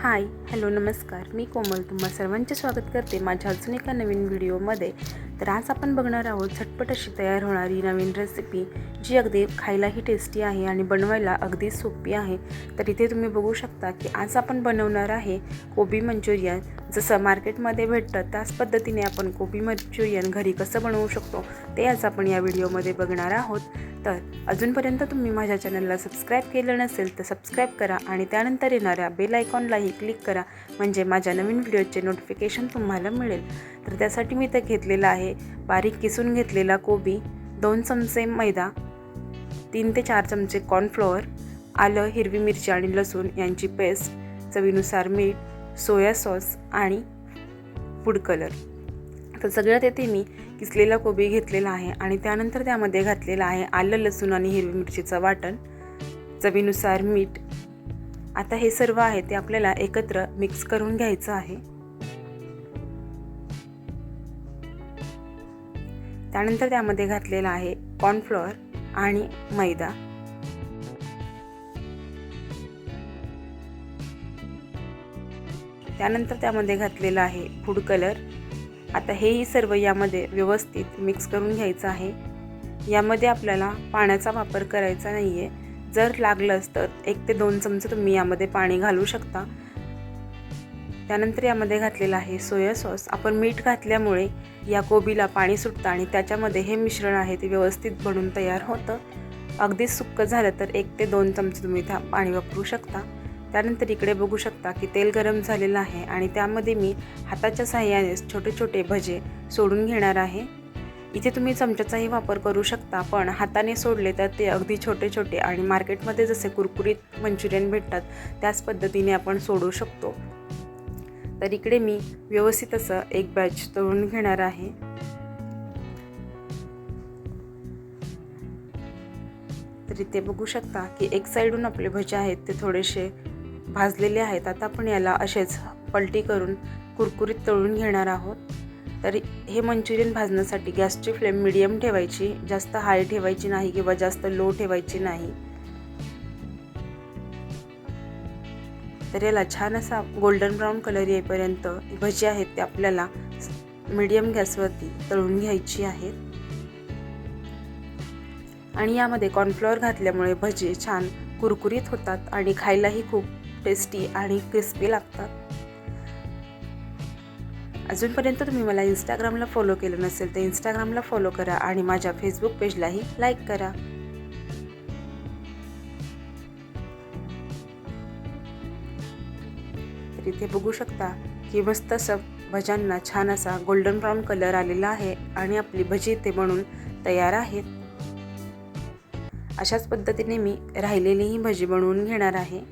Hi hello नमस्कार, मी कोमल तुम्हा सर्वांचे स्वागत करते माझ्या अजून एका नवीन व्हिडिओमध्ये। तर आज आपण बघणार आहोत झटपट अशी तयार होणारी नवीन रेसिपी, जी अगदी खायलाही टेस्टी आहे आणि बनवायला अगदी सोपी आहे। तर इथे तुम्ही बघू शकता की आज आपण बनवणार आहे कोबी मंचुरियन। जसं मार्केटमध्ये भेटतं त्याच पद्धतीने आपण कोबी मंचुरियन घरी कसं बनवू शकतो ते आज आपण या व्हिडिओमध्ये बघणार आहोत। तर अजूनपर्यंत तुम्ही माझ्या चॅनलला सबस्क्राईब केलं नसेल तर सबस्क्राईब करा आणि त्यानंतर येणाऱ्या बेल आयकॉनलाही क्लिक करा, म्हणजे माझ्या नवीन व्हिडिओचे नोटिफिकेशन तुम्हाला मिळेल। तर त्यासाठी मी इथे घेतलेला आहे बारीक किसून घेतलेला कोबी, 2 चमचे मैदा, 3 ते 4 चमचे कॉर्नफ्लोअर, आलं, हिरवी मिरची आणि लसूण यांची पेस्ट, चवीनुसार मीठ, सोया सॉस आणि फूड कलर। तर सगळ्यात येथे मी किसलेला कोबी घेतलेला आहे आणि त्यानंतर त्यामध्ये घातलेला आहे आलं, लसूण आणि हिरवी मिरचीचं वाटण, चवीनुसार मीठ। आता हे सर्व आहे ते आपल्याला एकत्र मिक्स करून घ्यायचं आहे। त्यानंतर त्यामध्ये घातलेला आहे कॉर्नफ्लोअर आणि मैदा। त्यानंतर त्यामध्ये घातलेला आहे फूड कलर। आता हेही सर्व यामध्ये व्यवस्थित मिक्स करून घ्यायचं आहे। यामध्ये आपल्याला पाण्याचा वापर करायचा नाही आहे। जर लागलंच तर 1 ते 2 चमचे तुम्ही यामध्ये पाणी घालू शकता। त्यानंतर यामध्ये घातलेला आहे सोया सॉस। आपण मीठ घातल्यामुळे या कोबीला पाणी सुटतं आणि त्याच्यामध्ये हे मिश्रण आहे ते व्यवस्थित बनून तयार होतं। अगदी सुक्क झालं तर 1 ते 2 चमचे तुम्ही पाणी वापरू शकता। त्यानंतर इकडे बघू शकता की तेल गरम झालेलं आहे आणि त्यामध्ये मी हाताच्या साहाय्याने छोटे छोटे भजे सोडून घेणार आहे। इथे तुम्ही चमच्याचाही वापर करू शकता, पण हाताने सोडले तर ते अगदी छोटे छोटे आणि मार्केटमध्ये जसे कुरकुरीत मंचुरियन भेटतात त्याच पद्धतीने आपण सोडू शकतो। तर इकडे मी व्यवस्थित असं एक बॅच तळून घेणार आहे। तर इथे बघू शकता की एक साईडून आपले भजे आहेत ते थोडेसे भाजलेले आहेत। आता आपण याला असेच पलटी करून कुरकुरीत तळून घेणार आहोत। तर हे मंचुरियन भाजण्यासाठी गॅसची फ्लेम मीडियम ठेवायची, जास्त हाय ठेवायची नाही किंवा जास्त लो ठेवायची नाही। तर याला छान असा गोल्डन ब्राऊन कलर येईपर्यंत भजी आहेत ते आपल्याला मीडियम गॅसवरती तळून घ्यायची आहेत। आणि यामध्ये कॉर्नफ्लोअर घातल्यामुळे भजी छान कुरकुरीत होतात आणि खायलाही खूप टेस्टी आणि क्रिस्पी लागतात। अजूनपर्यंत तुम्ही मला इंस्टाग्रामला फॉलो केलं नसेल तर इंस्टाग्रामला फॉलो करा आणि माझ्या फेसबुक पेजलाही लाईक करा। तर इथे बघू शकता की मस्त असं भज्यांना छान असा गोल्डन ब्राऊन कलर आलेला आहे आणि आपली भजी इथे बनून तयार आहेत। अशाच पद्धतीने मी राहिलेलीही भजी बनवून घेणार आहे।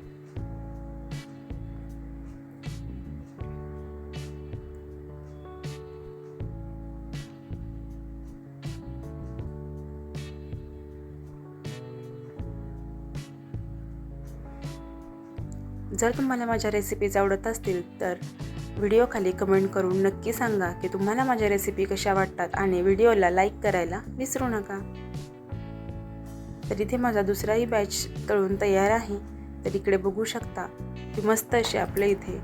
जर तुम्हाला माझ्या रेसिपीज आवडत असतील तर व्हिडिओ खाली कमेंट करून नक्की सांगा की तुम्हाला माझ्या रेसिपी कशा वाटतात आणि व्हिडिओला लाईक करायला विसरू नका। तर इथे माझा दुसराही बॅच तळून तयार आहे। तर इकडे बघू शकता की मस्त असे आपल्या इथे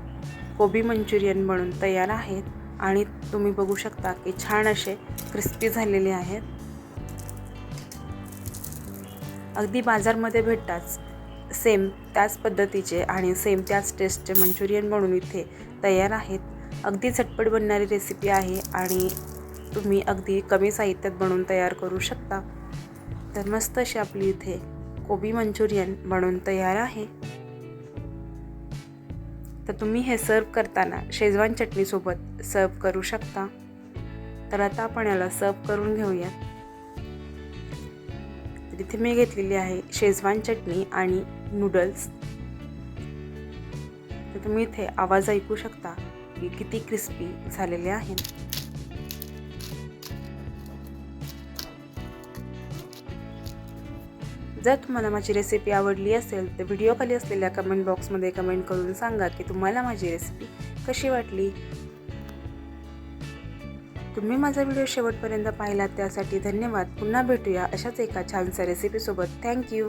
कोबी मंचुरियन बनून तयार आहेत आणि तुम्ही बघू शकता की छान असे क्रिस्पी झालेले आहेत। अगदी बाजारमध्ये भेटतात सेम त्याच पद्धतीचे आणि सेम त्याच टेस्टचे मंचुरियन बनवून इथे तयार आहेत। अगदी झटपट बनणारी रेसिपी आहे आणि तुम्ही अगदी कमी साहित्यात बनवून तयार करू शकता। तर मस्त अशी आपली इथे कोबी मंचुरियन बनवून तयार आहे। तर तुम्ही हे सर्व करताना शेजवान चटणीसोबत सर्व करू शकता। तर आता आपण याला सर्व करून घेऊयात। तर इथे मी घेतलेली आहे शेजवान चटणी आणि नूडल्स। तर तुम्ही इथे आवाज ऐकू शकता की किती क्रिस्पी झालेले आहेत। जर तुम्हाला माझी रेसिपी आवडली असेल तर व्हिडिओ खाली असलेल्या कमेंट बॉक्समध्ये कमेंट करून सांगा की तुम्हाला माझी रेसिपी कशी वाटली। तुम्ही माझा व्हिडिओ शेवटपर्यंत पाहिलात त्यासाठी धन्यवाद। पुन्हा भेटूया अशाच एका छानशा रेसिपीसोबत। थँक्यू।